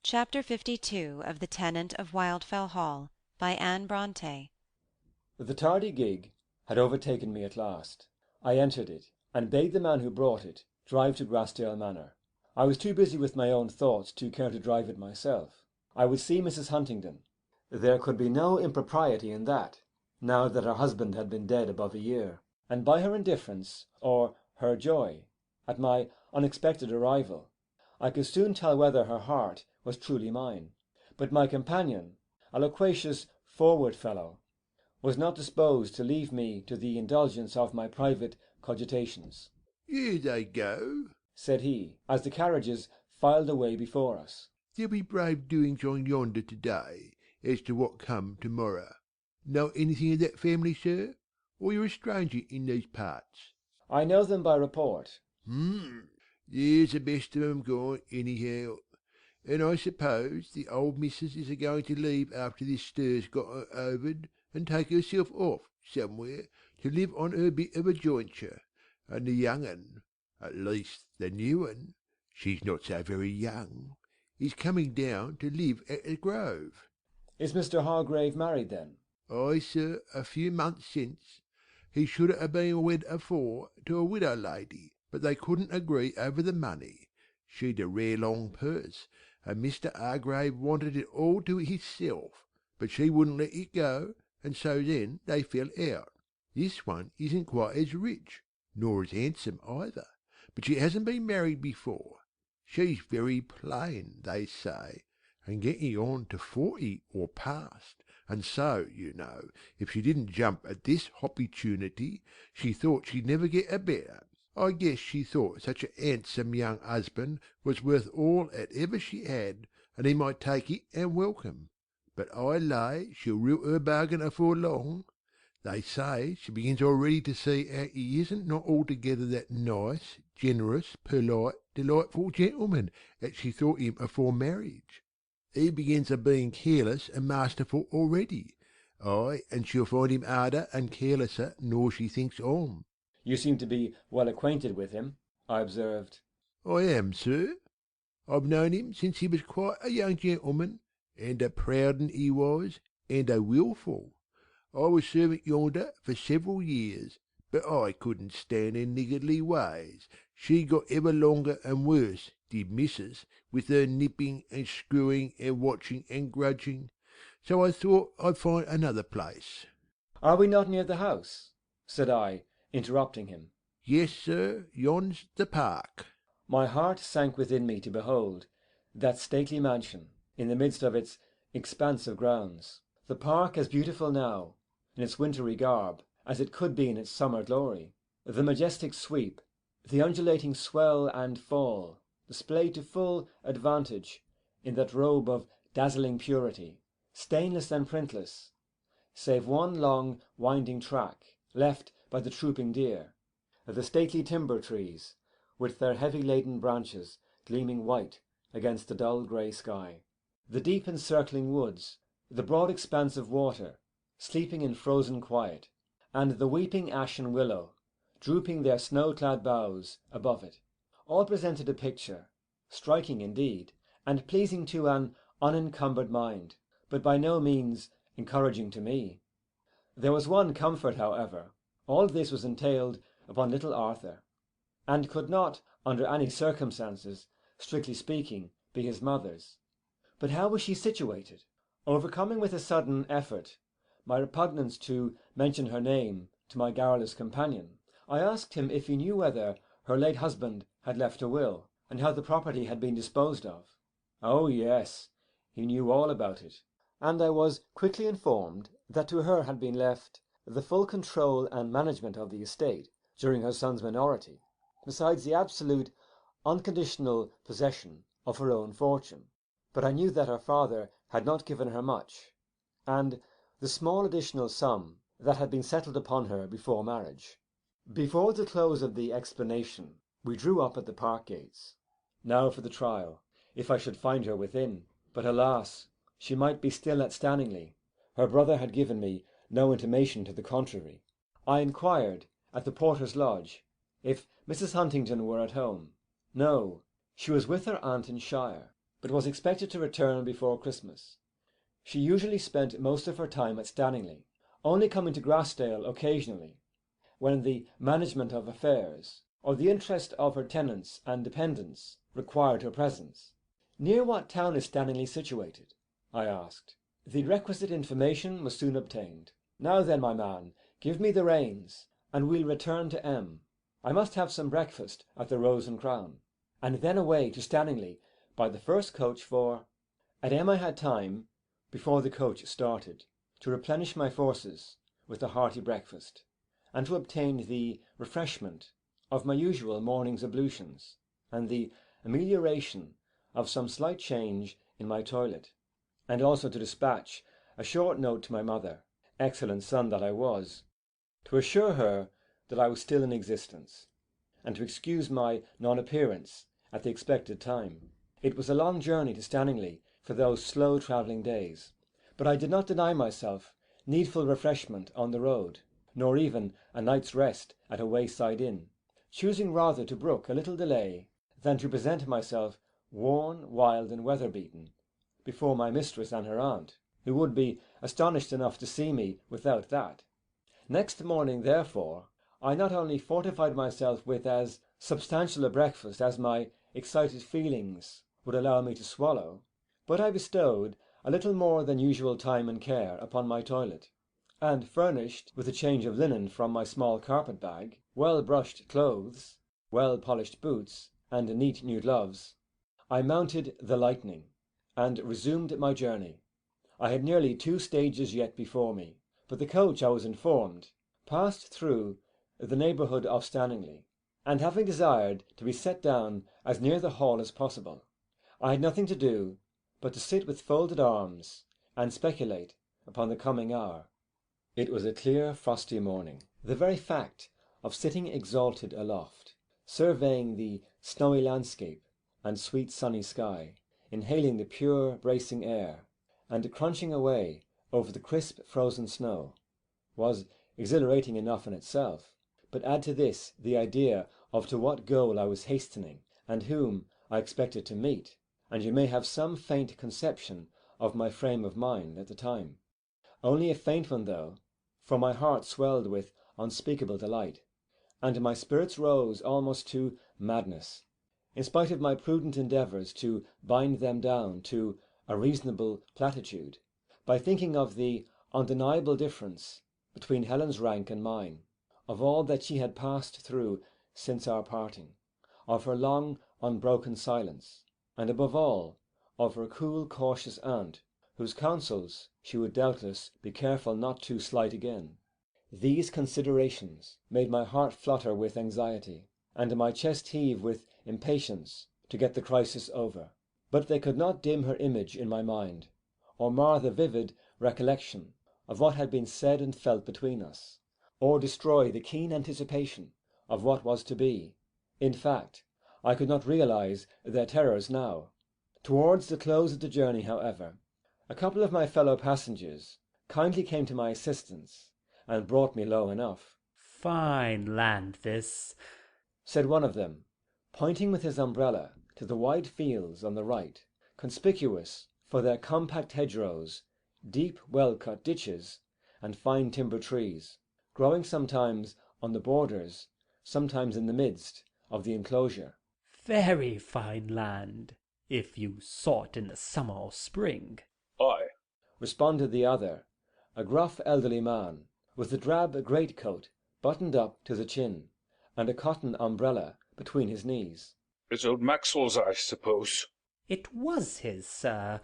Chapter 52 of The Tenant of Wildfell Hall, by Anne Brontë. The tardy gig had overtaken me at last. I entered it, and bade the man who brought it drive to Grassdale Manor. I was too busy with my own thoughts to care to drive it myself. I would see Mrs. Huntingdon. There could be no impropriety in that, now that her husband had been dead above a year, and by her indifference, or her joy, at my unexpected arrival, I could soon tell whether her heart was truly mine. But my companion, a loquacious, forward fellow, was not disposed to leave me to the indulgence of my private cogitations. "Here they go," said he, as the carriages filed away before us. "There'll be brave doings on yonder to-day, as to what come to-morrow. Know anything of that family, sir? Or you're a stranger in these parts?" I know them by report. There's the best of 'em gone, anyhow. And I suppose the old missus is a-going to leave after this stir's got her overed, and take herself off somewhere to live on her bit of a jointure, and the young un, at least the new un, she's not so very young, is coming down to live at the Grove." Is Mr. Hargrave married, then? "Ay, sir, a few months since. He should ha' been wed afore to a widow lady, but they couldn't agree over the money. She'd a rare long purse, and Mr. Hargrave wanted it all to hisself, but she wouldn't let it go, and so then they fell out. This one isn't quite as rich, nor as handsome either, but she hasn't been married before. She's very plain, they say, and getting on to 40 or past, and so, you know, if she didn't jump at this hopportunity, she thought she'd never get a better. I guess she thought such a handsome young husband was worth all 'at ever she had, and he might take it and welcome. But I lay she'll rue her bargain afore long. They say she begins already to see how he isn't not altogether that nice, generous, polite, delightful gentleman 'at she thought him afore marriage. He begins a being careless and masterful already. Ay, and she'll find him harder and carelesser nor she thinks on." You seem to be well acquainted with him, I observed. "I am, sir. I've known him since he was quite a young gentleman, and a proud un he was, and a wilful. I was servant yonder for several years, but I couldn't stand her niggardly ways. She got ever longer and worse, did missus, with her nipping and screwing and watching and grudging. So I thought I'd find another place." Are we not near the house? Said I, interrupting him. "Yes, sir, yon's the park." My heart sank within me to behold that stately mansion in the midst of its expanse of grounds. The park as beautiful now, in its wintry garb, as it could be in its summer glory. The majestic sweep, the undulating swell and fall, displayed to full advantage in that robe of dazzling purity, stainless and printless, save one long winding track left by the trooping deer, the stately timber trees, with their heavy laden branches gleaming white against the dull grey sky, the deep encircling woods, the broad expanse of water, sleeping in frozen quiet, and the weeping ash and willow, drooping their snow-clad boughs above it, all presented a picture, striking indeed, and pleasing to an unencumbered mind, but by no means encouraging to me. There was one comfort, however. All this was entailed upon little Arthur, and could not, under any circumstances, strictly speaking, be his mother's. But how was she situated? Overcoming with a sudden effort my repugnance to mention her name to my garrulous companion, I asked him if he knew whether her late husband had left a will, and how the property had been disposed of. Oh yes, he knew all about it, and I was quickly informed that to her had been left the full control and management of the estate during her son's minority, besides the absolute, unconditional possession of her own fortune. But I knew that her father had not given her much, and the small additional sum that had been settled upon her before marriage. Before the close of the explanation, we drew up at the park gates. Now for the trial, if I should find her within. But alas, she might be still at Stanningley. Her brother had given me no intimation to the contrary. I inquired at the porter's lodge if Mrs. Huntingdon were at home. No, she was with her aunt in Shire, but was expected to return before Christmas. She usually spent most of her time at Stanningley, only coming to Grassdale occasionally, when the management of affairs or the interest of her tenants and dependents required her presence. "Near what town is Stanningley situated?" I asked. The requisite information was soon obtained. "Now then, my man, give me the reins, and we'll return to M. I must have some breakfast at the Rose and Crown, and then away to Stanningley by the first coach for—" At M I had time, before the coach started, to replenish my forces with a hearty breakfast, and to obtain the refreshment of my usual morning's ablutions, and the amelioration of some slight change in my toilet, and also to dispatch a short note to my mother, excellent son that I was, to assure her that I was still in existence, and to excuse my non-appearance at the expected time. It was a long journey to Stanningley for those slow travelling days, but I did not deny myself needful refreshment on the road, nor even a night's rest at a wayside inn, choosing rather to brook a little delay than to present myself worn, wild, and weather-beaten before my mistress and her aunt, who would be astonished enough to see me without that. Next morning, therefore, I not only fortified myself with as substantial a breakfast as my excited feelings would allow me to swallow, but I bestowed a little more than usual time and care upon my toilet, and furnished with a change of linen from my small carpet-bag, well-brushed clothes, well-polished boots, and neat new gloves, I mounted the Lightning, and resumed my journey. I had nearly 2 stages yet before me, but the coach, I was informed, passed through the neighbourhood of Stanningley, and having desired to be set down as near the hall as possible, I had nothing to do but to sit with folded arms and speculate upon the coming hour. It was a clear frosty morning. The very fact of sitting exalted aloft, surveying the snowy landscape and sweet sunny sky, inhaling the pure bracing air, and crunching away over the crisp frozen snow, was exhilarating enough in itself, but add to this the idea of to what goal I was hastening, and whom I expected to meet, and you may have some faint conception of my frame of mind at the time, only a faint one though, for my heart swelled with unspeakable delight, and my spirits rose almost to madness, in spite of my prudent endeavours to bind them down to a reasonable platitude, by thinking of the undeniable difference between Helen's rank and mine, of all that she had passed through since our parting, of her long unbroken silence, and above all of her cool cautious aunt, whose counsels she would doubtless be careful not to slight again. These considerations made my heart flutter with anxiety, and my chest heave with impatience to get the crisis over, but they could not dim her image in my mind, or mar the vivid recollection of what had been said and felt between us, or destroy the keen anticipation of what was to be. In fact, I could not realize their terrors now. Towards the close of the journey, however, a couple of my fellow passengers kindly came to my assistance, and brought me low enough. "Fine land this," said one of them, pointing with his umbrella to the wide fields on the right, conspicuous for their compact hedgerows, deep well-cut ditches, and fine timber trees, growing sometimes on the borders, sometimes in the midst of the enclosure. "Very fine land, if you saw it in the summer or spring." "Aye," responded the other, a gruff elderly man, with a drab greatcoat buttoned up to the chin, and a cotton umbrella between his knees. "It's old Maxwell's, I suppose." "It was his, sir,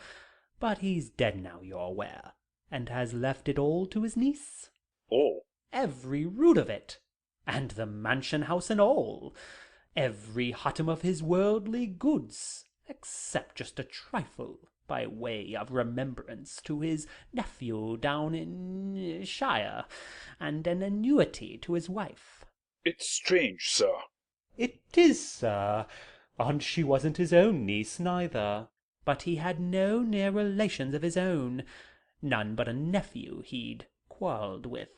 but he's dead now, you're aware, and has left it all to his niece. "Oh." Every rood of it, and the mansion house and all, every hottom of his worldly goods, except just a trifle by way of remembrance to his nephew down in Shire, and an annuity to his wife." "It's strange, sir." "It is, sir, and she wasn't his own niece neither, but he had no near relations of his own, none but a nephew he'd quarrelled with,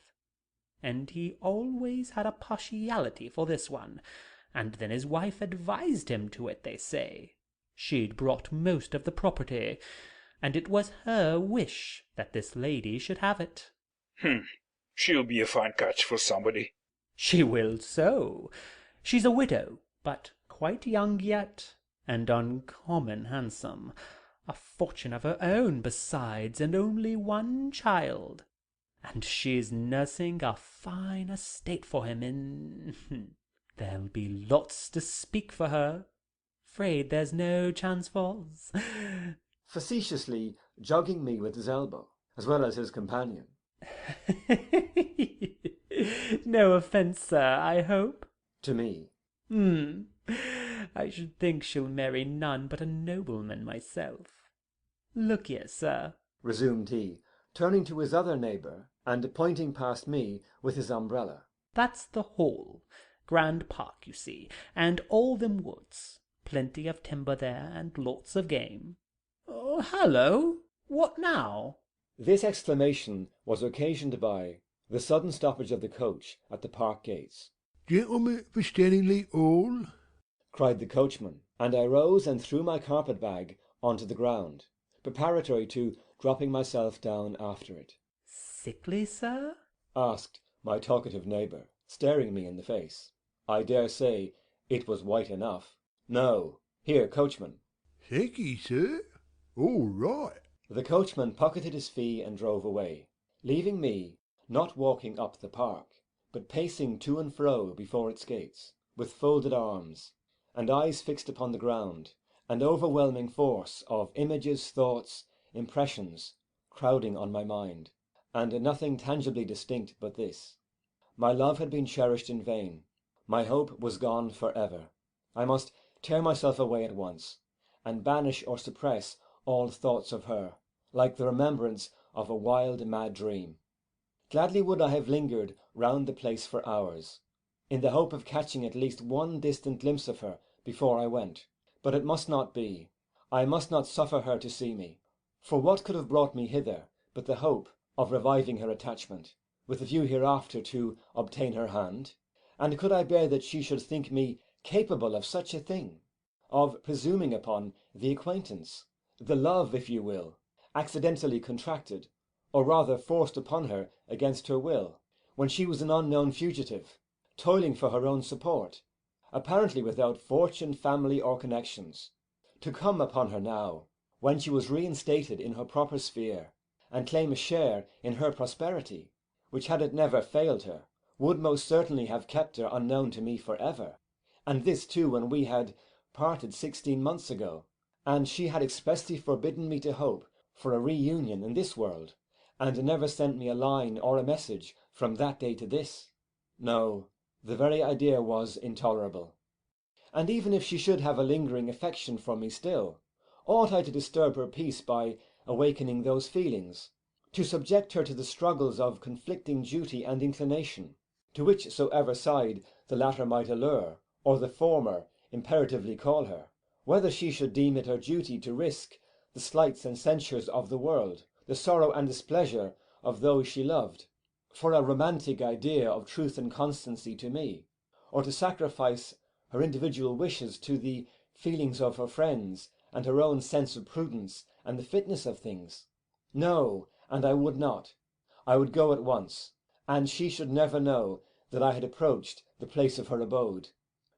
and he always had a partiality for this one, and then his wife advised him to it, they say, She'd brought most of the property, and it was her wish that this lady should have it. She'll be a fine catch for somebody. She will so. She's a widow, but quite young yet, and uncommon handsome. A fortune of her own besides, and only one child. And she's nursing a fine estate for him in... There'll be lots to speak for her. 'Fraid there's no chance for's. Facetiously jogging me with his elbow, as well as his companion. No offence, sir, I hope. To me. I should think she'll marry none but a nobleman myself. Look here, sir, resumed he, turning to his other neighbour, and pointing past me with his umbrella. That's the Hall. Grand park, you see, and all them woods. Plenty of timber there, and lots of game. Oh, hallo! What now? This exclamation was occasioned by the sudden stoppage of the coach at the park gates. Gentlemen for Stanley Hall? Cried the coachman, and I rose and threw my carpet-bag onto the ground, preparatory to dropping myself down after it. Sickly, sir? Asked my talkative neighbour, staring me in the face. I dare say it was white enough. No. Here, coachman. Thank ye, sir. All right. The coachman pocketed his fee and drove away, leaving me, not walking up the park, but pacing to and fro before its gates, with folded arms, and eyes fixed upon the ground, and overwhelming force of images, thoughts, impressions, crowding on my mind, and nothing tangibly distinct but this. My love had been cherished in vain. My hope was gone for ever. I must tear myself away at once, and banish or suppress all thoughts of her, like the remembrance of a wild, mad dream. Gladly would I have lingered round the place for hours, in the hope of catching at least one distant glimpse of her before I went. But it must not be. I must not suffer her to see me. For what could have brought me hither but the hope of reviving her attachment, with a view hereafter to obtain her hand? And could I bear that she should think me capable of such a thing, of presuming upon the acquaintance, the love, if you will, accidentally contracted, or rather forced upon her against her will, when she was an unknown fugitive, toiling for her own support, apparently without fortune, family, or connections, to come upon her now, when she was reinstated in her proper sphere, and claim a share in her prosperity, which, had it never failed her, would most certainly have kept her unknown to me for ever, and this too when we had parted 16 months ago, and she had expressly forbidden me to hope for a reunion in this world, and never sent me a line or a message from that day to this. No, the very idea was intolerable. And even if she should have a lingering affection for me still, ought I to disturb her peace by awakening those feelings, to subject her to the struggles of conflicting duty and inclination, to whichsoever side the latter might allure, or the former imperatively call her, whether she should deem it her duty to risk the slights and censures of the world, the sorrow and displeasure of those she loved, for a romantic idea of truth and constancy to me, or to sacrifice her individual wishes to the feelings of her friends and her own sense of prudence and the fitness of things. No, and I would not. I would go at once, and she should never know that I had approached the place of her abode.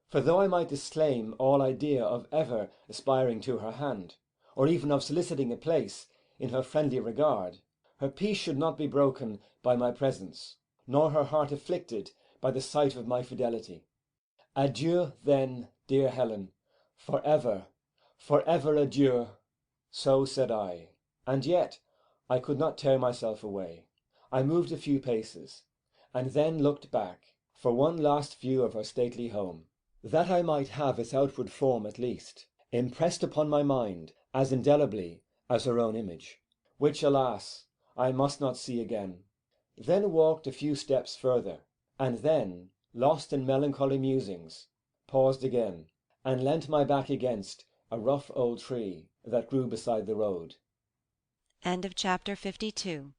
For though I might disclaim all idea of ever aspiring to her hand, or even of soliciting a place in her friendly regard, her peace should not be broken by my presence, nor her heart afflicted by the sight of my fidelity. Adieu, then, dear Helen, for ever adieu. So said I, and yet I could not tear myself away. I moved a few paces, and then looked back for one last view of her stately home, that I might have its outward form at least impressed upon my mind as indelibly as her own image, which, alas, I must not see again. Then walked a few steps further, and then, lost in melancholy musings, paused again, and leant my back against a rough old tree that grew beside the road. End of chapter 52.